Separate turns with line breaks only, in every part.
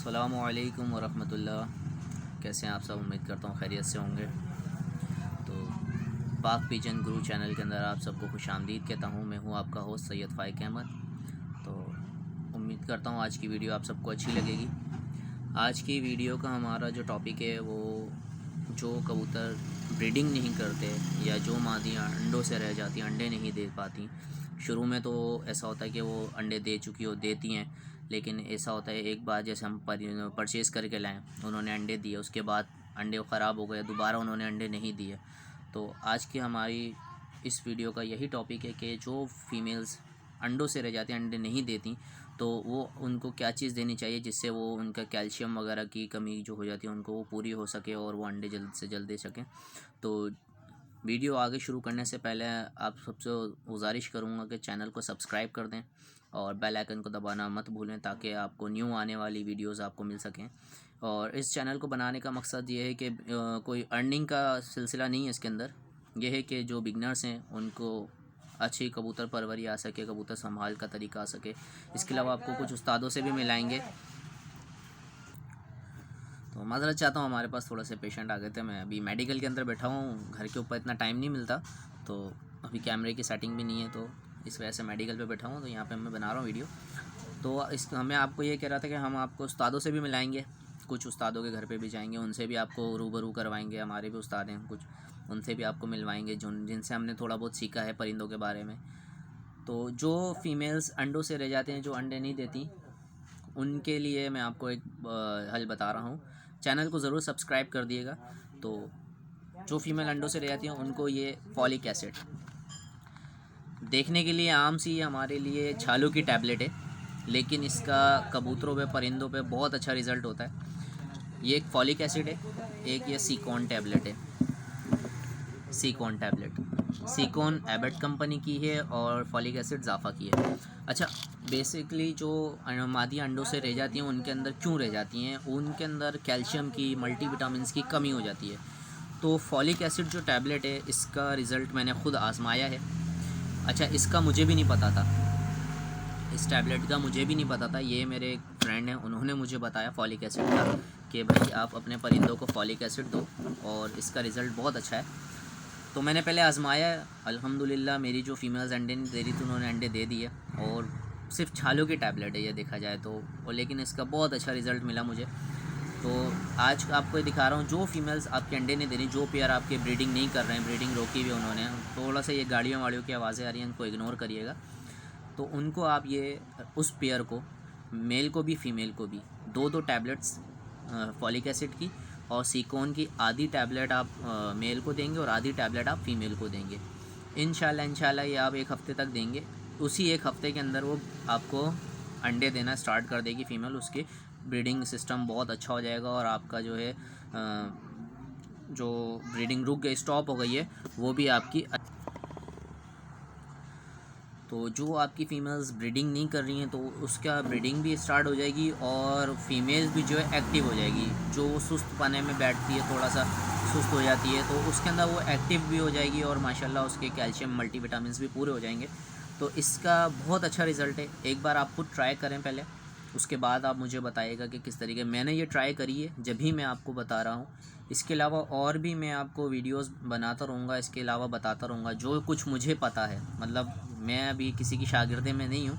अस्सलामुअलैकुम वरहमतुल्लाह। कैसे हैं आप सब? उम्मीद करता हूँ खैरियत से होंगे। तो पाक पिजन गुरु चैनल के अंदर आप सबको खुशामदीद कहता हूँ। मैं हूँ आपका होस्ट सैयद फ़ाइक अहमद। तो उम्मीद करता हूँ आज की वीडियो आप सबको अच्छी लगेगी। आज की वीडियो का हमारा जो टॉपिक है वो जो कबूतर ब्रीडिंग नहीं करते या जो मादियाँ अंडों से रह जाती, अंडे नहीं दे पाती। शुरू में तो ऐसा होता है कि वो अंडे दे चुकी हो देती हैं, लेकिन ऐसा होता है एक बार जैसे हम परचेज़ करके लाएं, उन्होंने अंडे दिए, उसके बाद अंडे ख़राब हो गए, दोबारा उन्होंने अंडे नहीं दिए। तो आज की हमारी इस वीडियो का यही टॉपिक है कि जो फीमेल्स अंडों से रह जाती हैं, अंडे नहीं देती, तो वो उनको क्या चीज़ देनी चाहिए जिससे वो उनका कैल्शियम वगैरह की कमी जो हो जाती है उनको वो पूरी हो सके और वो अंडे जल्द से जल्द दे सकें। तो वीडियो आगे शुरू करने से पहले आप सबसे गुजारिश करूँगा कि चैनल को सब्सक्राइब कर दें और बेल आइकन को दबाना मत भूलें ताकि आपको न्यू आने वाली वीडियोस आपको मिल सकें। और इस चैनल को बनाने का मकसद ये है कि कोई अर्निंग का सिलसिला नहीं है इसके अंदर। यह है कि जो बिगनर्स हैं उनको अच्छी कबूतर परवरी आ सके, कबूतर संभाल का तरीका आ सके। इसके अलावा आपको कुछ उस्तादों से भी मिलाएंगे। तो माज़रत चाहता हूँ, हमारे पास थोड़ा से पेशेंट आ गए थे। मैं अभी मेडिकल के अंदर बैठा हूँ, घर के ऊपर इतना टाइम नहीं मिलता, तो अभी कैमरे की सेटिंग भी नहीं है, तो इस वजह से मेडिकल पे बैठा हूँ। तो यहाँ पे मैं बना रहा हूँ वीडियो। तो इस मैं आपको ये कह रहा था कि हम आपको उस्तादों से भी मिलाएंगे, कुछ उस्तादों के घर पे भी जाएंगे, उनसे भी आपको रूबरू करवाएंगे। हमारे भी उस्ताद हैं कुछ, उनसे भी आपको मिलवाएंगे जिनसे हमने थोड़ा बहुत सीखा है परिंदों के बारे में। तो जो फीमेल्स अंडों से रह जाते हैं, जो अंडे नहीं देती, उनके लिए मैं आपको एक हल बता रहा हूँ। चैनल को ज़रूर सब्सक्राइब कर दिएगा। तो जो फीमेल अंडों से रह जाती हैं उनको ये फॉलिक एसिड, देखने के लिए आम सी हमारे लिए छालों की टैबलेट है, लेकिन इसका कबूतरों पे परिंदों पे बहुत अच्छा रिज़ल्ट होता है। ये एक फॉलिक एसिड है, एक ये सीकॉन टैबलेट है। सीकॉन टैबलेट सीकॉन एबट कंपनी की है और फॉलिक एसिड जाफा की है। अच्छा, बेसिकली जो मादियाँ अंडों से रह जाती हैं उनके अंदर क्यों रह जाती हैं? उनके अंदर कैल्शियम की, मल्टीविटामिन्स की कमी हो जाती है। तो फॉलिक एसिड जो टैबलेट है, इसका रिज़ल्ट मैंने ख़ुद आजमाया है। अच्छा, इसका मुझे भी नहीं पता था, इस टैबलेट का मुझे भी नहीं पता था। ये मेरे एक फ्रेंड हैं, उन्होंने मुझे बताया फॉलिक एसिड का कि भाई आप अपने परिंदों को फॉलिक एसिड दो, और इसका रिज़ल्ट बहुत अच्छा है। तो मैंने पहले आजमाया, अल्हम्दुलिल्लाह मेरी जो फीमेल्स अंडे नहीं दे रही थी उन्होंने अंडे दे दिए। और सिर्फ छालों की टैबलेट है ये देखा जाए तो, और लेकिन इसका बहुत अच्छा रिज़ल्ट मिला मुझे। तो आज आपको ये दिखा रहा हूँ, जो फीमेल्स आपके अंडे नहीं दे रही, जो पेयर आपके ब्रीडिंग नहीं कर रहे हैं, ब्रीडिंग रोकी हुई उन्होंने, थोड़ा सा ये गाड़ियों वाड़ियों की आवाज़ें आ रही हैं, इनको इग्नोर करिएगा। तो उनको आप ये उस पेयर को, मेल को भी फीमेल को भी, दो दो टैबलेट्स फॉलिक एसिड की और सीकॉन की आधी टैबलेट आप मेल को देंगे और आधी टैबलेट आप फीमेल को देंगे। इंशाल्लाह ये आप एक हफ़्ते तक देंगे। उसी एक हफ़्ते के अंदर वो आपको अंडे देना स्टार्ट कर देगी फीमेल। उसकी ब्रीडिंग सिस्टम बहुत अच्छा हो जाएगा और आपका जो है जो ब्रीडिंग रुक गई, स्टॉप हो गई है, वो भी आपकी। तो जो आपकी फ़ीमेल्स ब्रीडिंग नहीं कर रही हैं तो उसका ब्रीडिंग भी स्टार्ट हो जाएगी और फीमेल्स भी जो है एक्टिव हो जाएगी। जो सुस्त पने में बैठती है, थोड़ा सा सुस्त हो जाती है, तो उसके अंदर वो एक्टिव भी हो जाएगी और माशाल्लाह उसके कैल्शियम मल्टीविटामिन्स भी पूरे हो जाएंगे। तो इसका बहुत अच्छा रिज़ल्ट है। एक बार आप खुद ट्राई करें पहले, उसके बाद आप मुझे बताइएगा कि किस तरीके। मैंने ये ट्राई करी है, जब भी मैं आपको बता रहा हूँ। इसके अलावा और भी मैं आपको वीडियोस बनाता रहूँगा, इसके अलावा बताता रहूँगा जो कुछ मुझे पता है। मतलब मैं अभी किसी की शागिर्दे में नहीं हूँ,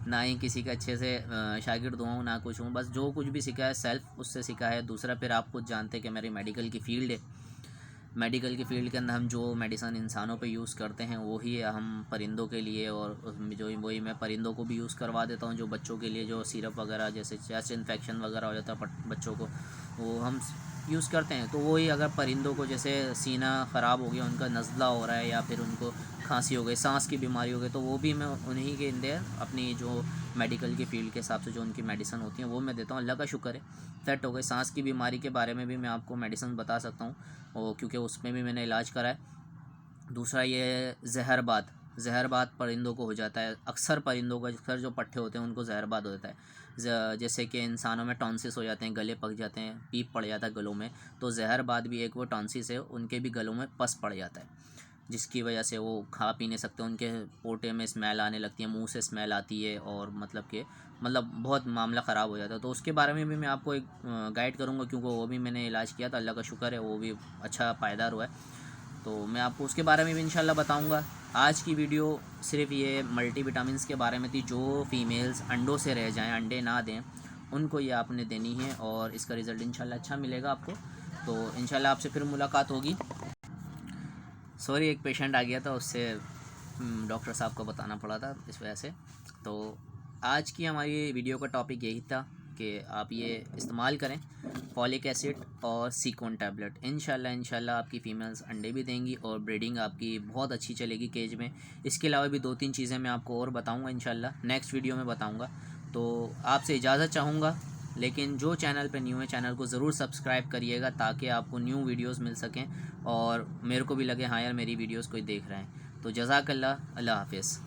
ना ही किसी का अच्छे से शागिर्द हुआ हूँ, ना कुछ हूँ। बस जो कुछ भी सीखा है सेल्फ़ उससे सीखा है। दूसरा, फिर आप खुद जानते हैं कि मेरी मेडिकल की फ़ील्ड है। मेडिकल की फ़ील्ड के अंदर हम जो मेडिसन इंसानों पे यूज़ करते हैं वही हम परिंदों के लिए, और उसमें जो वही मैं परिंदों को भी यूज़ करवा देता हूँ। जो बच्चों के लिए जो सिरप वगैरह, जैसे चेस्ट इन्फेक्शन वगैरह हो जाता है बच्चों को, वो हम यूज़ करते हैं। तो वही अगर परिंदों को जैसे सीना ख़राब हो गया, उनका नज़ला हो रहा है या फिर उनको खांसी हो गई, सांस की बीमारी हो गई, तो वो भी मैं उन्हीं के अंदर अपनी जो मेडिकल की फ़ील्ड के हिसाब से जो उनकी मेडिसिन होती हैं वो मैं देता हूँ। अल्लाह का शुक्र है सेट हो गई। सांस की बीमारी के बारे में भी मैं आपको मेडिसिन बता सकता हूँ, और क्योंकि उसमें भी मैंने इलाज करा है। दूसरा ये जहरबाद परिंदों को हो जाता है। अक्सर परिंदों का, अक्सर जो पट्ठे होते हैं उनको जहरबाद हो जाता है। जैसे कि इंसानों में टॉन्सिस हो जाते हैं, गले पक जाते हैं, पीप पड़ जाता है गलों में, तो जहरबाद भी एक वो टॉन्सिस है, उनके भी गलों में पस पड़ जाता है, जिसकी वजह से वो खा पी नहीं सकते। उनके पोटे में स्मेल आने लगती है, मुंह से स्मेल आती है, और मतलब कि मतलब बहुत मामला ख़राब हो जाता है। तो उसके बारे में भी मैं आपको एक गाइड करूँगा, क्योंकि वो भी मैंने इलाज किया था, अल्लाह का शुक्र है वो भी अच्छा पायदार हुआ है। तो मैं आपको उसके बारे में भी इंशाल्लाह बताऊंगा। आज की वीडियो सिर्फ ये मल्टीविटामिन्स के बारे में थी। जो फीमेल्स अंडों से रह जाएं, अंडे ना दें, उनको ये आपने देनी है और इसका रिज़ल्ट इंशाल्लाह अच्छा मिलेगा आपको। तो इंशाल्लाह आपसे फिर मुलाकात होगी। सॉरी, एक पेशेंट आ गया था, उससे डॉक्टर साहब को बताना पड़ा था, इस वजह से। तो आज की हमारी वीडियो का टॉपिक यही था कि आप ये इस्तेमाल करें, फॉलिक एसिड और सीकॉन टैबलेट। इंशाल्लाह आपकी फ़ीमेल्स अंडे भी देंगी और ब्रीडिंग आपकी बहुत अच्छी चलेगी केज में। इसके अलावा भी 2-3 चीज़ें मैं आपको और बताऊंगा, इंशाल्लाह नेक्स्ट वीडियो में बताऊंगा। तो आपसे इजाज़त चाहूँगा, लेकिन जो चैनल पे न्यू है चैनल को ज़रूर सब्सक्राइब करिएगा, ताकि आपको न्यू वीडियोस मिल सकें और मेरे को भी लगे हाँ यार मेरी वीडियोस कोई देख रहे हैं। तो जज़ाकल्लाह, अल्लाह हाफ़िज़।